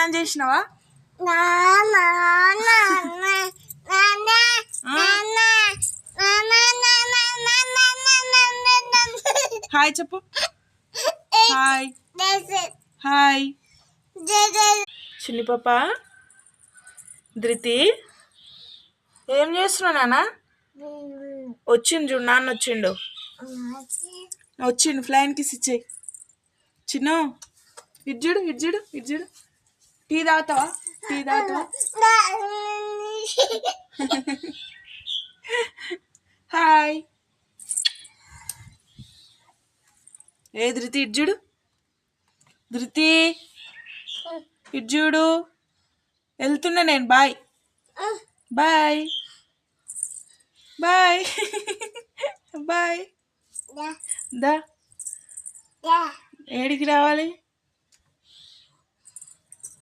స్నానం చేసినావా? హాయ్ చెప్పు. Hi hi. చిన్ని పాప ధృతి ఏం చేస్తున్నావు నాన్న? వచ్చిండు చూడు, నాన్న వచ్చిండు. ఫ్లైన్ కిస్ ఇచ్చేయి. చిన్న ఇడ్జుడు ఇడ్జుడు ఇడ్జుడు. టీ తాగుతావా? హాయ్. ఏ ధృతి ఇడ్జుడు, ధృతి ఇడ్జుడు. వెళ్తున్నా నేను. Bye bye bye bye. దా ఏడికి రావాలి?